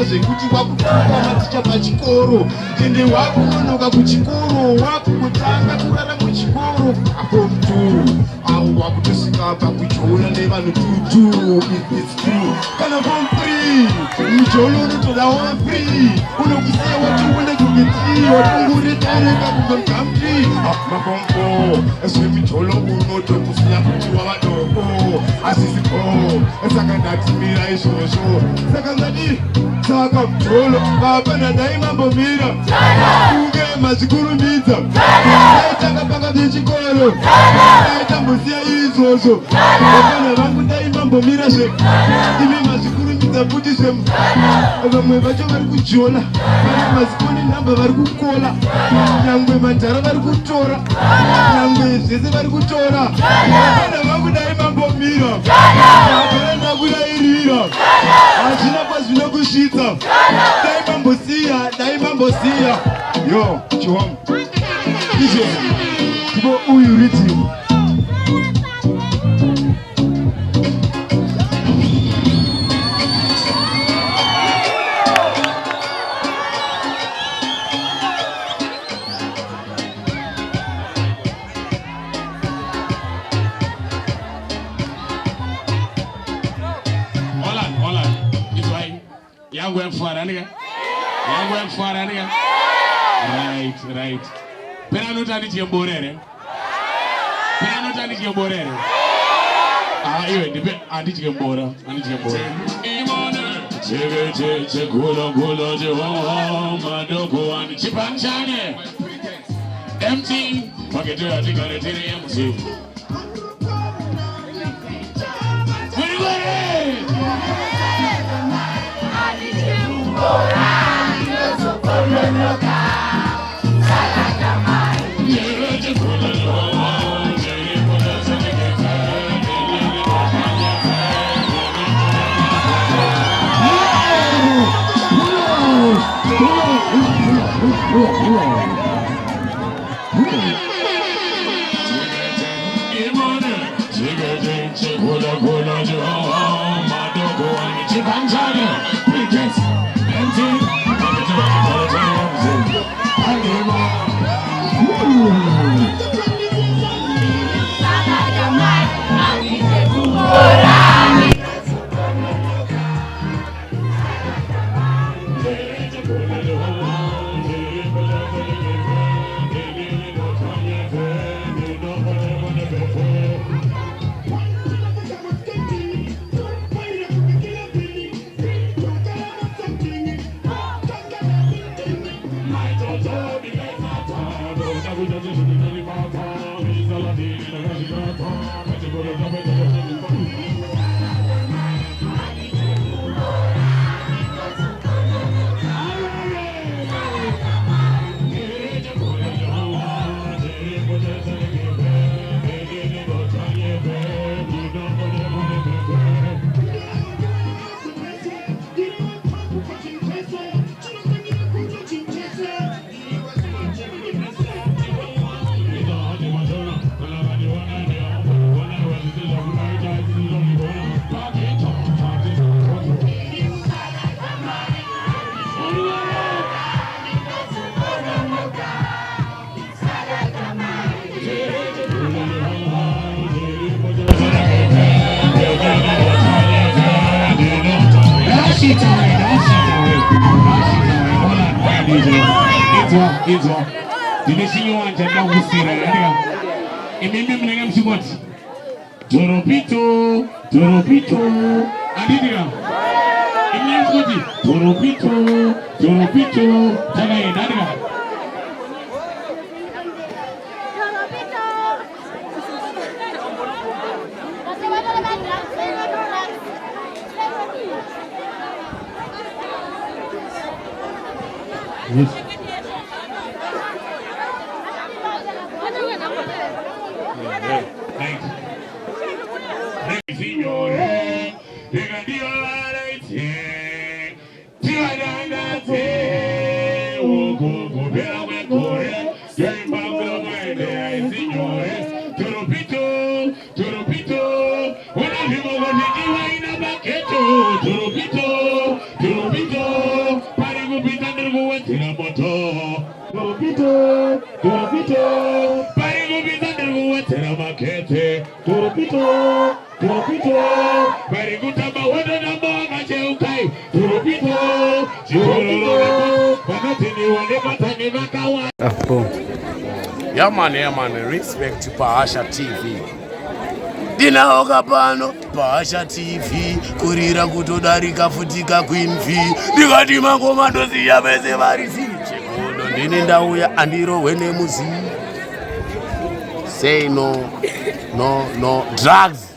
zvekuti wakutuka maticha pachikoro ende wakunonoka kuchikoro wakutanga kurara muchikoro apo mutoro au wakutosvika pakujoona nevanhu tutu it's true kana form free mujolo unotoda wa free unokusiya watione kugeti watunguretareka kugamgamti mapompo ezvemijolo unotokusiya kuti wavadoko asisipo saka ndatimira izvozvo saka ndati saka mujolo vapana dai mambomira kunge mazvikurumidza daitanga pakati yechikoro daitambosiya izvozvo vapana vangu dai mambomirazve imi mazvikurumidza kuti zvemu vamwe vacho vari kujona mazikoni nhamba vari kukola nyangwe mandhara vari kutora nyangwe zvese vari kutora vapana vangu dai mambomira vapana ndakurairira hazvina kwazvinokusvitsa dai mambosiya yo chiwangu izvo ndipo uyu ritimu yangu mfara nigga right pera notandi chemborere iwe ndipe andichembora che gulo je ho madoko ani chipanchane empty paketo ya tingale tiri MC It's did you see you want to know who's here? Toropito, Adidia. Toropito, Tagay, yes. Toropito, kupita ndirikuwedzera moto turupito turupito pari kupita ndirikuwedzera makete turupito turupito pari kutamba hodo namba wakacheukai turupito turupito vanoti niwane vatani vakawa. Yeah man, respect Bahasha TV. Dinaoka pano Bahasha TV kurira kutodarika futika Queen V. Ndikati mangoma ndoziya vese varisi chekodo ndini ndauya andirohwe nemuzi. Say no drugs.